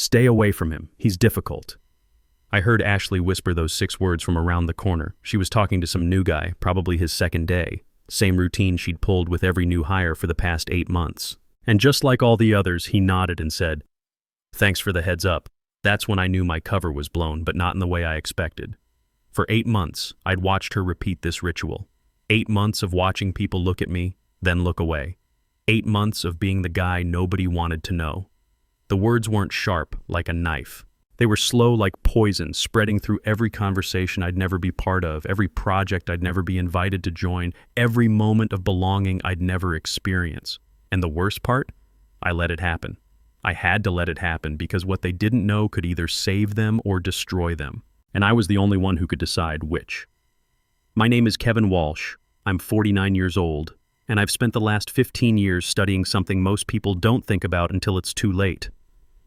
Stay away from him. He's difficult. I heard Ashley whisper those 6 words from around the corner. She was talking to some new guy, probably his second day. Same routine she'd pulled with every new hire for the past 8 months. And just like all the others, he nodded and said, "Thanks for the heads up." That's when I knew my cover was blown, but not in the way I expected. For 8 months, I'd watched her repeat this ritual. 8 months of watching people look at me, then look away. 8 months of being the guy nobody wanted to know. The words weren't sharp, like a knife. They were slow like poison, spreading through every conversation I'd never be part of, every project I'd never be invited to join, every moment of belonging I'd never experience. And the worst part? I let it happen. I had to let it happen because what they didn't know could either save them or destroy them. And I was the only one who could decide which. My name is Kevin Walsh. I'm 49 years old, and I've spent the last 15 years studying something most people don't think about until it's too late.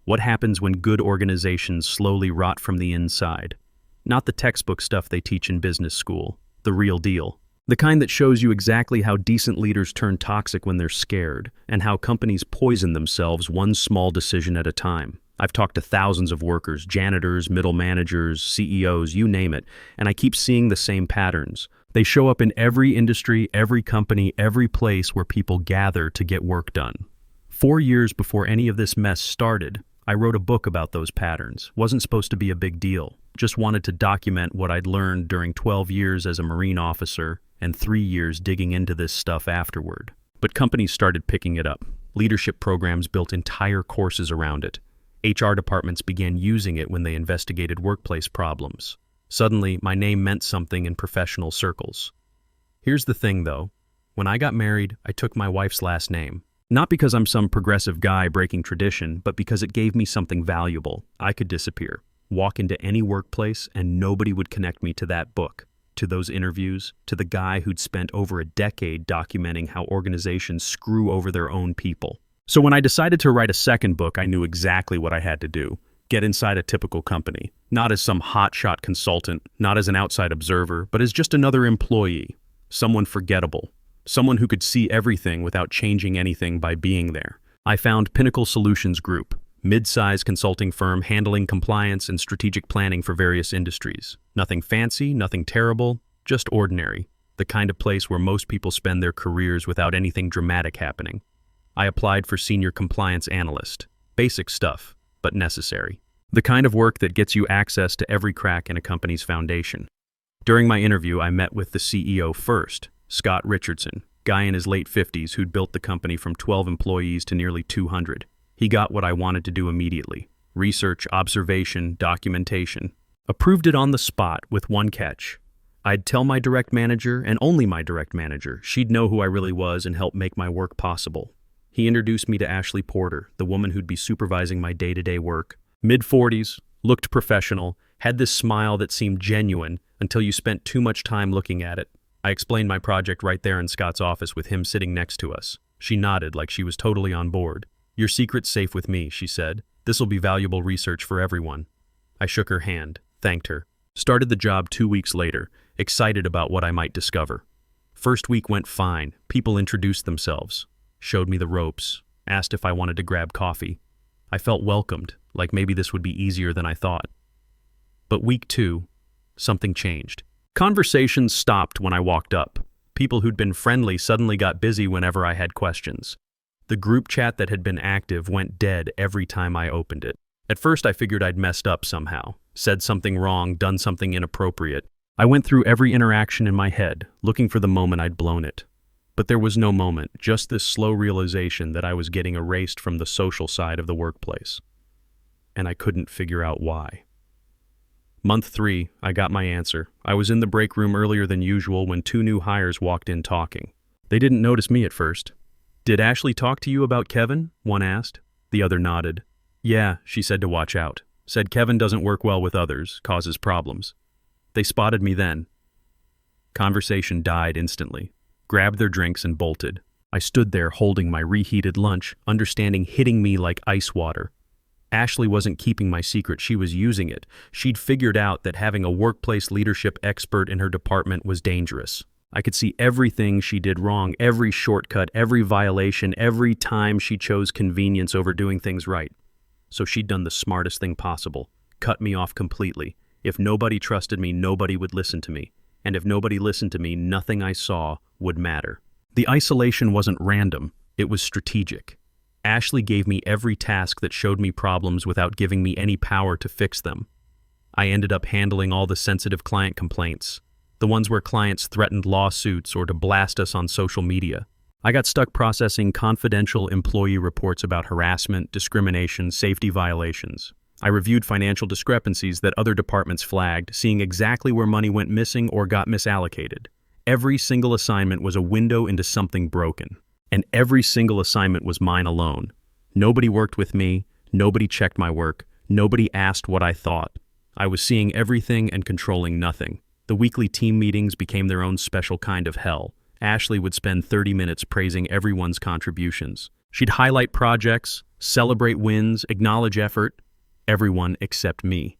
What happens when good organizations slowly rot from the inside? Not the textbook stuff they teach in business school, the real deal. The kind that shows you exactly how decent leaders turn toxic when they're scared, and how companies poison themselves one small decision at a time. I've talked to thousands of workers, janitors, middle managers, CEOs, you name it, and I keep seeing the same patterns. They show up in every industry, every company, every place where people gather to get work done. 4 years before any of this mess started, I wrote a book about those patterns. Wasn't supposed to be a big deal. Just wanted to document what I'd learned during 12 years as a Marine officer and 3 years digging into this stuff afterward. But companies started picking it up. Leadership programs built entire courses around it. HR departments began using it when they investigated workplace problems. Suddenly, my name meant something in professional circles. Here's the thing, though. When I got married, I took my wife's last name. Not because I'm some progressive guy breaking tradition, but because it gave me something valuable. I could disappear, walk into any workplace, and nobody would connect me to that book, to those interviews, to the guy who'd spent over a decade documenting how organizations screw over their own people. So when I decided to write a second book, I knew exactly what I had to do. Get inside a typical company, not as some hotshot consultant, not as an outside observer, but as just another employee, someone forgettable. Someone who could see everything without changing anything by being there. I found Pinnacle Solutions Group, mid-size consulting firm handling compliance and strategic planning for various industries. Nothing fancy, nothing terrible, just ordinary. The kind of place where most people spend their careers without anything dramatic happening. I applied for senior compliance analyst. Basic stuff, but necessary. The kind of work that gets you access to every crack in a company's foundation. During my interview, I met with the CEO first, Scott Richardson, guy in his late 50s who'd built the company from 12 employees to nearly 200. He got what I wanted to do immediately. Research, observation, documentation. Approved it on the spot with one catch. I'd tell my direct manager, and only my direct manager. She'd know who I really was and help make my work possible. He introduced me to Ashley Porter, the woman who'd be supervising my day-to-day work. Mid-40s, looked professional, had this smile that seemed genuine until you spent too much time looking at it. I explained my project right there in Scott's office with him sitting next to us. She nodded like she was totally on board. "Your secret's safe with me," she said. "This'll be valuable research for everyone." I shook her hand, thanked her. Started the job 2 weeks later, excited about what I might discover. First week went fine. People introduced themselves, showed me the ropes, asked if I wanted to grab coffee. I felt welcomed, like maybe this would be easier than I thought. But week 2, something changed. Conversations stopped when I walked up. People who'd been friendly suddenly got busy whenever I had questions. The group chat that had been active went dead every time I opened it. At first I figured I'd messed up somehow, said something wrong, done something inappropriate. I went through every interaction in my head, looking for the moment I'd blown it. But there was no moment, just this slow realization that I was getting erased from the social side of the workplace. And I couldn't figure out why. Month 3, I got my answer. I was in the break room earlier than usual when 2 new hires walked in talking. They didn't notice me at first. "Did Ashley talk to you about Kevin?" one asked. The other nodded. "Yeah," she said to watch out. Said Kevin doesn't work well with others, causes problems. They spotted me then. Conversation died instantly. Grabbed their drinks and bolted. I stood there holding my reheated lunch, understanding hitting me like ice water. Ashley wasn't keeping my secret, she was using it. She'd figured out that having a workplace leadership expert in her department was dangerous. I could see everything she did wrong, every shortcut, every violation, every time she chose convenience over doing things right. so she'd done the smartest thing possible, cut me off completely. If nobody trusted me, nobody would listen to me. And if nobody listened to me, nothing I saw would matter. The isolation wasn't random, it was strategic. Ashley gave me every task that showed me problems without giving me any power to fix them. I ended up handling all the sensitive client complaints, the ones where clients threatened lawsuits or to blast us on social media. I got stuck processing confidential employee reports about harassment, discrimination, safety violations. I reviewed financial discrepancies that other departments flagged, seeing exactly where money went missing or got misallocated. Every single assignment was a window into something broken. And every single assignment was mine alone. Nobody worked with me, nobody checked my work, nobody asked what I thought. I was seeing everything and controlling nothing. The weekly team meetings became their own special kind of hell. Ashley would spend 30 minutes praising everyone's contributions. She'd highlight projects, celebrate wins, acknowledge effort. Everyone except me.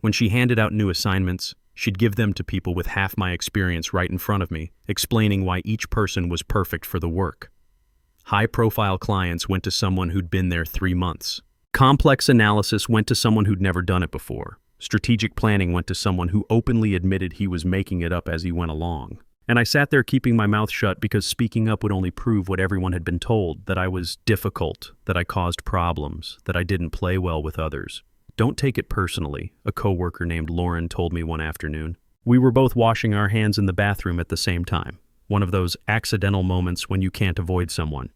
When she handed out new assignments, she'd give them to people with half my experience right in front of me, explaining why each person was perfect for the work. High-profile clients went to someone who'd been there 3 months. Complex analysis went to someone who'd never done it before. Strategic planning went to someone who openly admitted he was making it up as he went along. And I sat there keeping my mouth shut because speaking up would only prove what everyone had been told, that I was difficult, that I caused problems, that I didn't play well with others. "Don't take it personally," a coworker named Lauren told me one afternoon. We were both washing our hands in the bathroom at the same time. One of those accidental moments when you can't avoid someone.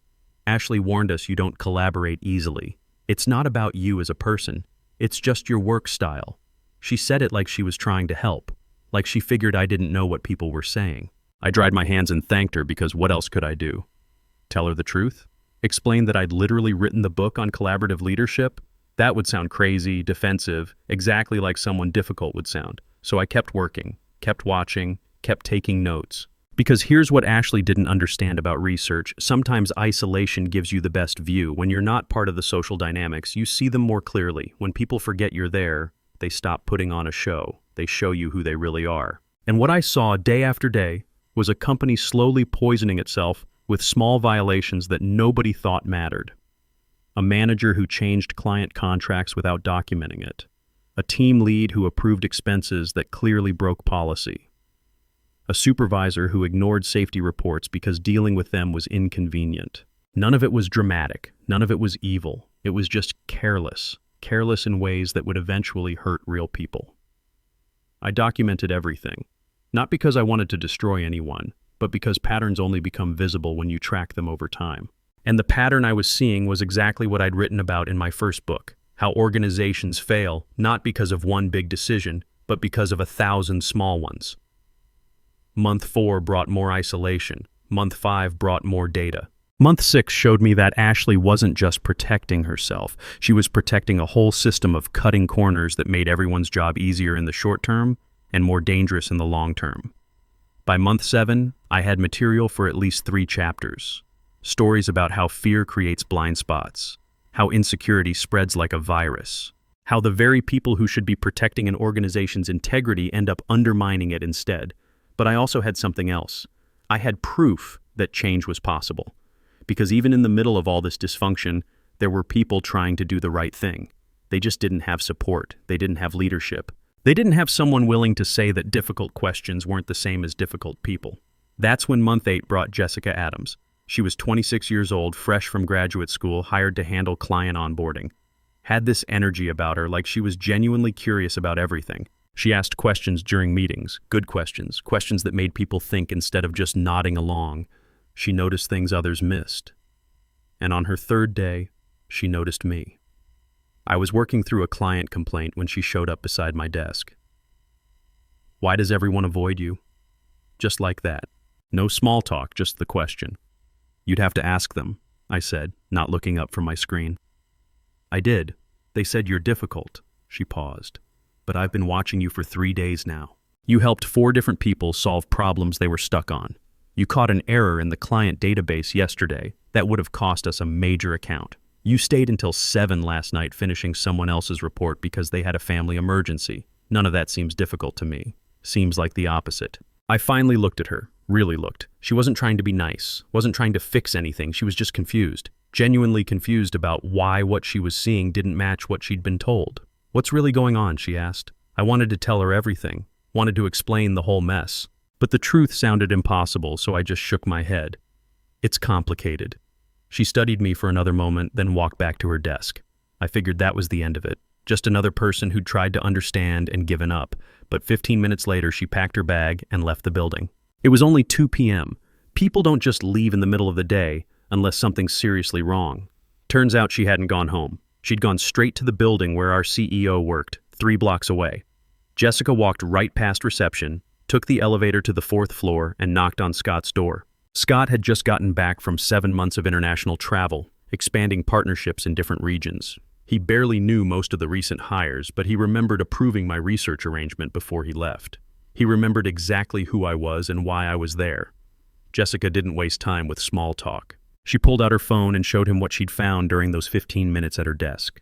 Ashley warned us you don't collaborate easily. It's not about you as a person. It's just your work style. She said it like she was trying to help, like she figured I didn't know what people were saying. I dried my hands and thanked her because what else could I do? Tell her the truth? Explain that I'd literally written the book on collaborative leadership? That would sound crazy, defensive, exactly like someone difficult would sound. So I kept working, kept watching, kept taking notes. Because here's what Ashley didn't understand about research. Sometimes isolation gives you the best view. When you're not part of the social dynamics, you see them more clearly. When people forget you're there, they stop putting on a show. They show you who they really are. And what I saw day after day was a company slowly poisoning itself with small violations that nobody thought mattered. A manager who changed client contracts without documenting it. A team lead who approved expenses that clearly broke policy. A supervisor who ignored safety reports because dealing with them was inconvenient. None of it was dramatic. None of it was evil. It was just careless. Careless in ways that would eventually hurt real people. I documented everything. Not because I wanted to destroy anyone, but because patterns only become visible when you track them over time. And the pattern I was seeing was exactly what I'd written about in my first book. How organizations fail, not because of one big decision, but because of 1,000 small ones. Month 4 brought more isolation. Month 5 brought more data. Month 6 showed me that Ashley wasn't just protecting herself. She was protecting a whole system of cutting corners that made everyone's job easier in the short term and more dangerous in the long term. By month 7, I had material for at least 3 chapters. Stories about how fear creates blind spots, how insecurity spreads like a virus, how the very people who should be protecting an organization's integrity end up undermining it instead. But I also had something else. I had proof that change was possible. Because even in the middle of all this dysfunction, there were people trying to do the right thing. They just didn't have support. They didn't have leadership. They didn't have someone willing to say that difficult questions weren't the same as difficult people. That's when month 8 brought Jessica Adams. She was 26 years old, fresh from graduate school, hired to handle client onboarding. Had this energy about her, like she was genuinely curious about everything. She asked questions during meetings, good questions, questions that made people think instead of just nodding along. She noticed things others missed. And on her 3rd day, she noticed me. I was working through a client complaint when she showed up beside my desk. "Why does everyone avoid you?" Just like that. No small talk, just the question. "You'd have to ask them," I said, not looking up from my screen. "I did. They said you're difficult." She paused. "But I've been watching you for 3 days now. You helped 4 different people solve problems they were stuck on. You caught an error in the client database yesterday that would have cost us a major account. You stayed until 7 last night finishing someone else's report because they had a family emergency. None of that seems difficult to me. Seems like the opposite." I finally looked at her, really looked. She wasn't trying to be nice, wasn't trying to fix anything, she was just confused. genuinely confused about why what she was seeing didn't match what she'd been told. "What's really going on?" she asked. I wanted to tell her everything, wanted to explain the whole mess. But the truth sounded impossible, so I just shook my head. "It's complicated." She studied me for another moment, then walked back to her desk. I figured that was the end of it. Just another person who'd tried to understand and given up. But 15 minutes later, she packed her bag and left the building. It was only 2 p.m. People don't just leave in the middle of the day unless something's seriously wrong. Turns out she hadn't gone home. She'd gone straight to the building where our CEO worked, 3 blocks away. Jessica walked right past reception, took the elevator to the 4th floor, and knocked on Scott's door. Scott had just gotten back from 7 months of international travel, expanding partnerships in different regions. He barely knew most of the recent hires, but he remembered approving my research arrangement before he left. He remembered exactly who I was and why I was there. Jessica didn't waste time with small talk. She pulled out her phone and showed him what she'd found during those 15 minutes at her desk.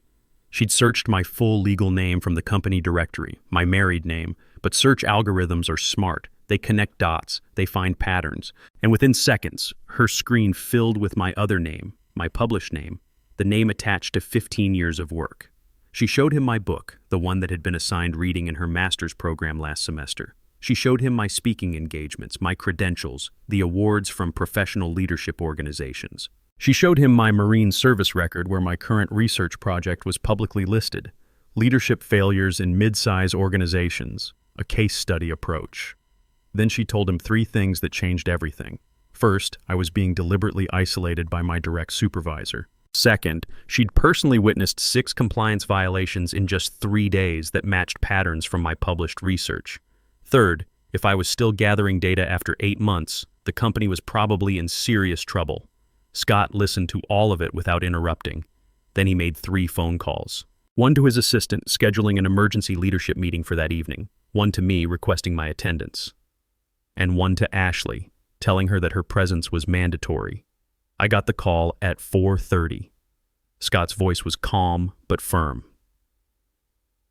She'd searched my full legal name from the company directory, my married name, but search algorithms are smart. They connect dots, they find patterns, and within seconds, her screen filled with my other name, my published name, the name attached to 15 years of work. She showed him my book, the one that had been assigned reading in her master's program last semester. She showed him my speaking engagements, my credentials, the awards from professional leadership organizations. She showed him my Marine service record where my current research project was publicly listed, leadership failures in mid-size organizations, a case study approach. Then she told him 3 things that changed everything. First, I was being deliberately isolated by my direct supervisor. Second, she'd personally witnessed 6 compliance violations in just 3 days that matched patterns from my published research. Third, if I was still gathering data after 8 months, the company was probably in serious trouble. Scott listened to all of it without interrupting. Then he made 3 phone calls. One to his assistant, scheduling an emergency leadership meeting for that evening. One to me, requesting my attendance. And one to Ashley, telling her that her presence was mandatory. I got the call at 4:30. Scott's voice was calm but firm.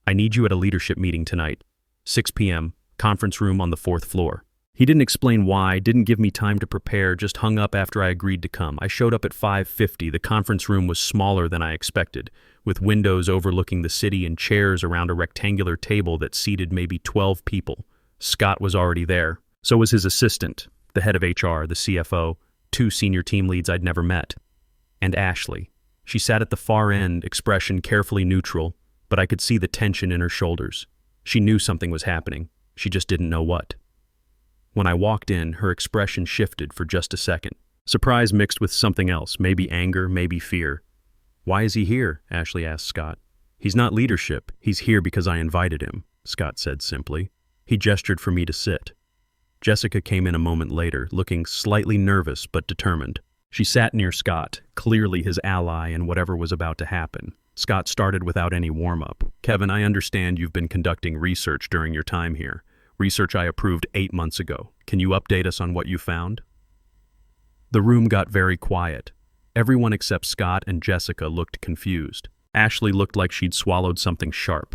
"I need you at a leadership meeting tonight. 6 p.m., conference room on the 4th floor. He didn't explain why, didn't give me time to prepare, just hung up after I agreed to come. I showed up at 5:50. The conference room was smaller than I expected, with windows overlooking the city and chairs around a rectangular table that seated maybe 12 people. Scott was already there. So was his assistant, the head of HR, the CFO, 2 senior team leads I'd never met. And Ashley. She sat at the far end, expression carefully neutral, but I could see the tension in her shoulders. She knew something was happening. She just didn't know what. When I walked in, her expression shifted for just a second. Surprise mixed with something else, maybe anger, maybe fear. "Why is he here?" Ashley asked Scott. "He's not leadership. He's here because I invited him," Scott said simply. He gestured for me to sit. Jessica came in a moment later, looking slightly nervous but determined. She sat near Scott, clearly his ally in whatever was about to happen. Scott started without any warm-up. "Kevin, I understand you've been conducting research during your time here. Research I approved 8 months ago. Can you update us on what you found?" The room got very quiet. Everyone except Scott and Jessica looked confused. Ashley looked like she'd swallowed something sharp.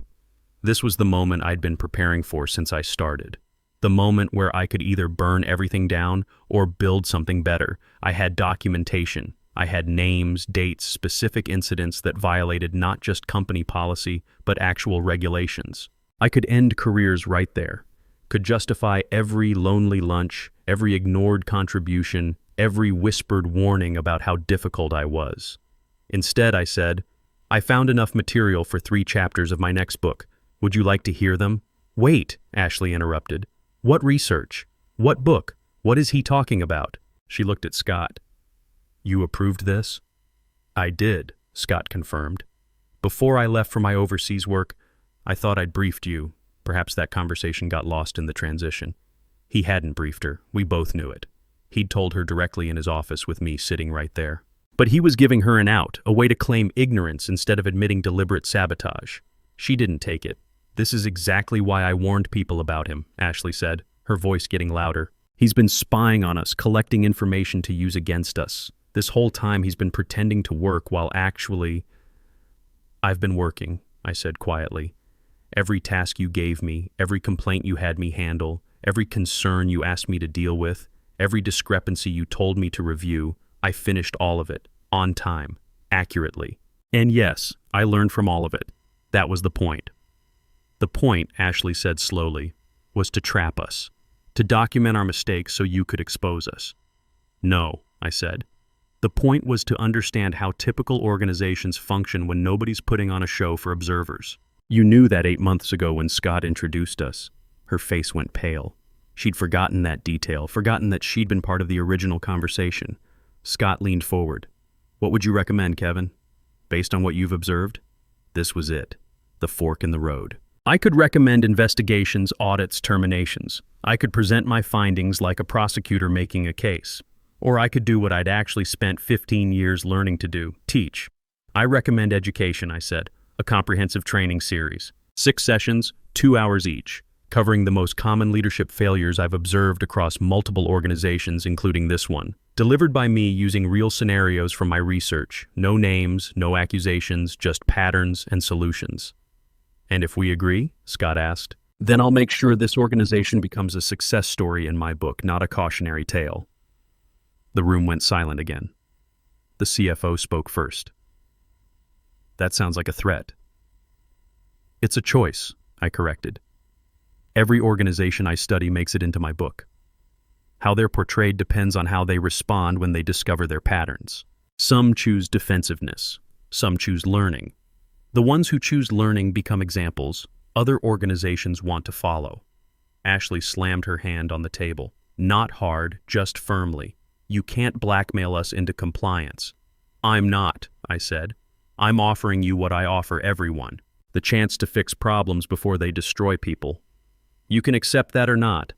This was the moment I'd been preparing for since I started. The moment where I could either burn everything down or build something better. I had documentation. I had names, dates, specific incidents that violated not just company policy, but actual regulations. I could end careers right there. Could justify every lonely lunch, every ignored contribution, every whispered warning about how difficult I was. Instead, I said, "I found enough material for 3 chapters of my next book. Would you like to hear them?" "Wait," Ashley interrupted. "What research? What book? What is he talking about?" She looked at Scott. "You approved this?" "I did," Scott confirmed. "Before I left for my overseas work, I thought I'd briefed you. Perhaps that conversation got lost in the transition." He hadn't briefed her. We both knew it. He'd told her directly in his office with me sitting right there. But he was giving her an out, a way to claim ignorance instead of admitting deliberate sabotage. She didn't take it. "This is exactly why I warned people about him," Ashley said, her voice getting louder. "He's been spying on us, collecting information to use against us. This whole time he's been pretending to work while actually—" "I've been working," I said quietly. "Every task you gave me, every complaint you had me handle, every concern you asked me to deal with, every discrepancy you told me to review, I finished all of it. on time, accurately. And yes, I learned from all of it. That was the point. The point, Ashley said slowly, was to trap us, to document our mistakes so you could expose us. No, I said. The point was to understand how typical organizations function when nobody's putting on a show for observers. You knew that 8 months ago when Scott introduced us. Her face went pale. She'd forgotten that detail, forgotten that she'd been part of the original conversation. Scott leaned forward. What would you recommend, Kevin? Based on what you've observed? This was it. The fork in the road. I could recommend investigations, audits, terminations. I could present my findings like a prosecutor making a case. Or I could do what I'd actually spent 15 years learning to do, teach. I recommend education, I said, a comprehensive training series. 6 sessions, 2 hours each, covering the most common leadership failures I've observed across multiple organizations, including this one. Delivered by me using real scenarios from my research. No names, no accusations, just patterns and solutions. And if we agree, Scott asked, then I'll make sure this organization becomes a success story in my book, not a cautionary tale. The room went silent again. The CFO spoke first. That sounds like a threat. It's a choice, I corrected. Every organization I study makes it into my book. How they're portrayed depends on how they respond when they discover their patterns. Some choose defensiveness. Some choose learning. The ones who choose learning become examples. Other organizations want to follow. Ashley slammed her hand on the table. Not hard, just firmly. You can't blackmail us into compliance. I'm not, I said. I'm offering you what I offer everyone, the chance to fix problems before they destroy people. You can accept that or not.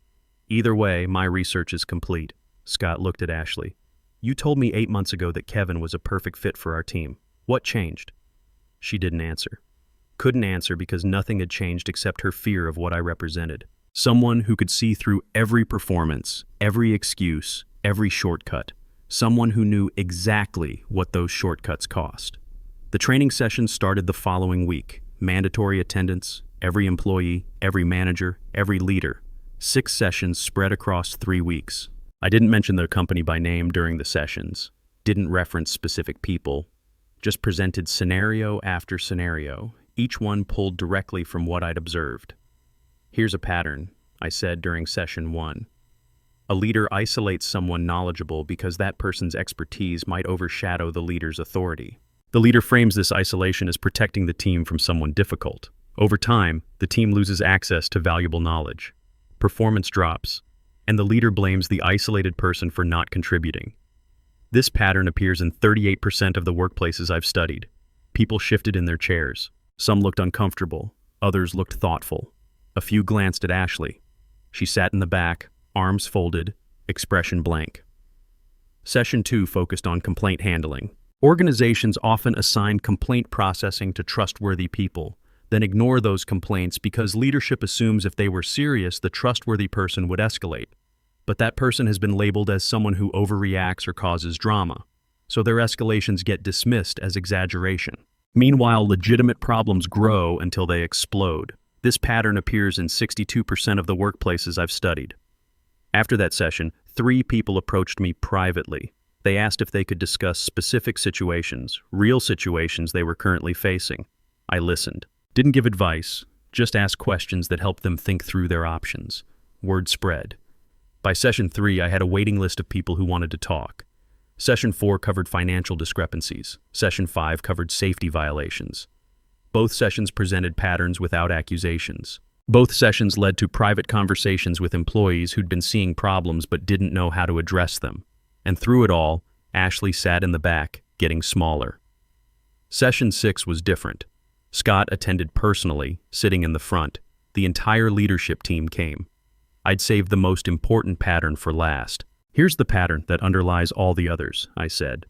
Either way, my research is complete. Scott looked at Ashley. You told me 8 months ago that Kevin was a perfect fit for our team. What changed? She didn't answer. Couldn't answer because nothing had changed except her fear of what I represented. Someone who could see through every performance, every excuse, every shortcut. Someone who knew exactly what those shortcuts cost. The training session started the following week. Mandatory attendance, every employee, every manager, every leader. 6 sessions spread across 3 weeks. I didn't mention the company by name during the sessions, didn't reference specific people, just presented scenario after scenario, each one pulled directly from what I'd observed. Here's a pattern, I said during session 1. A leader isolates someone knowledgeable because that person's expertise might overshadow the leader's authority. The leader frames this isolation as protecting the team from someone difficult. Over time, the team loses access to valuable knowledge. Performance drops, and the leader blames the isolated person for not contributing. This pattern appears in 38% of the workplaces I've studied. People shifted in their chairs. Some looked uncomfortable, others looked thoughtful. A few glanced at Ashley. She sat in the back, arms folded, expression blank. Session 2 focused on complaint handling. Organizations often assign complaint processing to trustworthy people, then ignore those complaints because leadership assumes if they were serious, the trustworthy person would escalate. But that person has been labeled as someone who overreacts or causes drama, so their escalations get dismissed as exaggeration. Meanwhile, legitimate problems grow until they explode. This pattern appears in 62% of the workplaces I've studied. After that session, 3 people approached me privately. They asked if they could discuss specific situations, real situations they were currently facing. I listened. Didn't give advice, just asked questions that helped them think through their options. Word spread. By session 3, I had a waiting list of people who wanted to talk. Session 4 covered financial discrepancies. Session 5 covered safety violations. Both sessions presented patterns without accusations. Both sessions led to private conversations with employees who'd been seeing problems but didn't know how to address them. And through it all, Ashley sat in the back, getting smaller. Session 6 was different. Scott attended personally, sitting in the front. The entire leadership team came. I'd saved the most important pattern for last. Here's the pattern that underlies all the others, I said.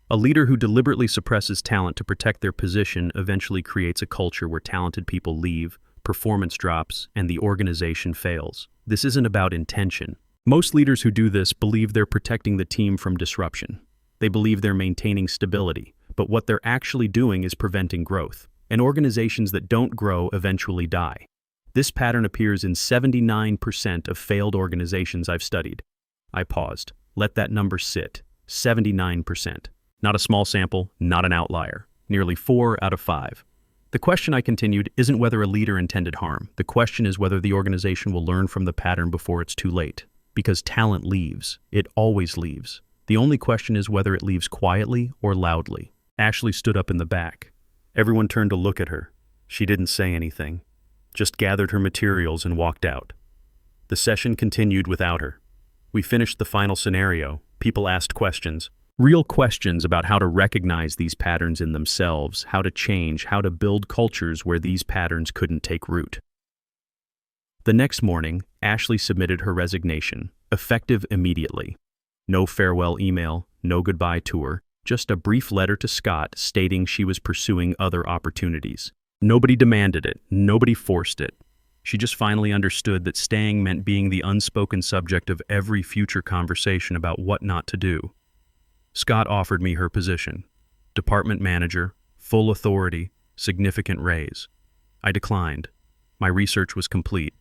A leader who deliberately suppresses talent to protect their position eventually creates a culture where talented people leave, performance drops, and the organization fails. This isn't about intention. Most leaders who do this believe they're protecting the team from disruption. They believe they're maintaining stability, but what they're actually doing is preventing growth. And organizations that don't grow eventually die. This pattern appears in 79% of failed organizations I've studied. I paused. Let that number sit. 79%. Not a small sample, not an outlier. Nearly 4 out of 5. The question, I continued, isn't whether a leader intended harm. The question is whether the organization will learn from the pattern before it's too late. Because talent leaves. It always leaves. The only question is whether it leaves quietly or loudly. Ashley stood up in the back. Everyone turned to look at her. She didn't say anything, just gathered her materials and walked out. The session continued without her. We finished the final scenario. People asked questions. Real questions about how to recognize these patterns in themselves, how to change, how to build cultures where these patterns couldn't take root. The next morning, Ashley submitted her resignation, effective immediately. No farewell email, no goodbye tour, just a brief letter to Scott stating she was pursuing other opportunities. Nobody demanded it, nobody forced it. She just finally understood that staying meant being the unspoken subject of every future conversation about what not to do. Scott offered me her position. Department manager, full authority, significant raise. I declined. My research was complete.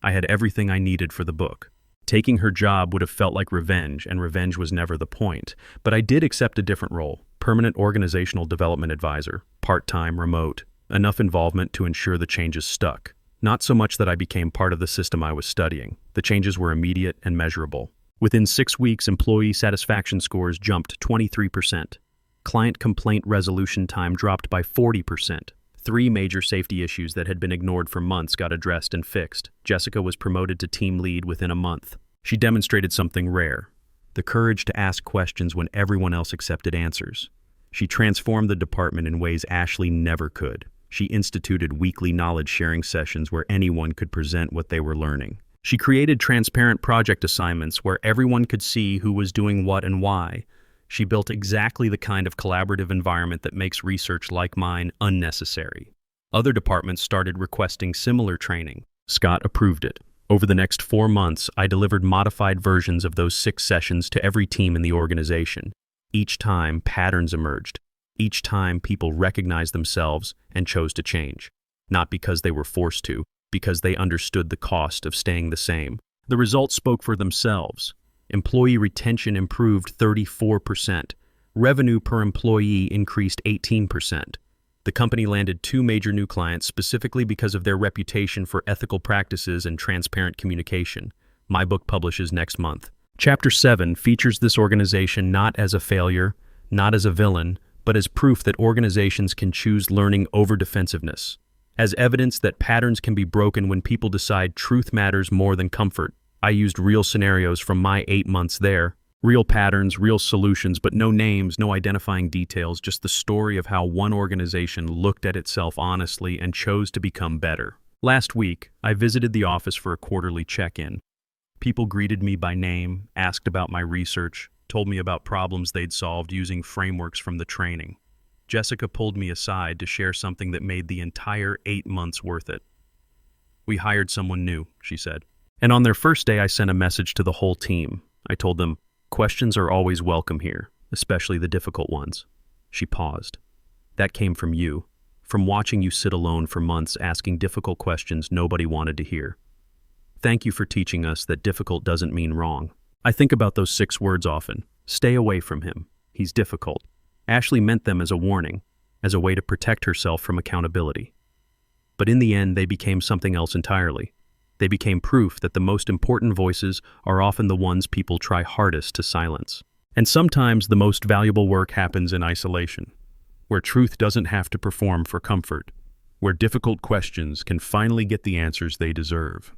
I had everything I needed for the book. Taking her job would have felt like revenge, and revenge was never the point. But I did accept a different role, permanent organizational development advisor, part-time, remote, enough involvement to ensure the changes stuck. Not so much that I became part of the system I was studying. The changes were immediate and measurable. Within 6 weeks, employee satisfaction scores jumped 23%. Client complaint resolution time dropped by 40%. 3 major safety issues that had been ignored for months got addressed and fixed. Jessica was promoted to team lead within a month. She demonstrated something rare, the courage to ask questions when everyone else accepted answers. She transformed the department in ways Ashley never could. She instituted weekly knowledge-sharing sessions where anyone could present what they were learning. She created transparent project assignments where everyone could see who was doing what and why. She built exactly the kind of collaborative environment that makes research like mine unnecessary. Other departments started requesting similar training. Scott approved it. Over the next 4 months, I delivered modified versions of those 6 sessions to every team in the organization. Each time, patterns emerged. Each time, people recognized themselves and chose to change. Not because they were forced to, because they understood the cost of staying the same. The results spoke for themselves. Employee retention improved 34%. Revenue per employee increased 18%. The company landed 2 major new clients specifically because of their reputation for ethical practices and transparent communication. My book publishes next month. Chapter 7 features this organization not as a failure, not as a villain, but as proof that organizations can choose learning over defensiveness. As evidence that patterns can be broken when people decide truth matters more than comfort. I used real scenarios from my 8 months there. Real patterns, real solutions, but no names, no identifying details, just the story of how one organization looked at itself honestly and chose to become better. Last week, I visited the office for a quarterly check-in. People greeted me by name, asked about my research, told me about problems they'd solved using frameworks from the training. Jessica pulled me aside to share something that made the entire 8 months worth it. "We hired someone new," she said. And on their first day, I sent a message to the whole team. I told them, "Questions are always welcome here, especially the difficult ones." She paused. "That came from you, from watching you sit alone for months asking difficult questions nobody wanted to hear. Thank you for teaching us that difficult doesn't mean wrong." I think about those 6 words often. Stay away from him. He's difficult. Ashley meant them as a warning, as a way to protect herself from accountability. But in the end, they became something else entirely. They became proof that the most important voices are often the ones people try hardest to silence. And sometimes the most valuable work happens in isolation, where truth doesn't have to perform for comfort, where difficult questions can finally get the answers they deserve.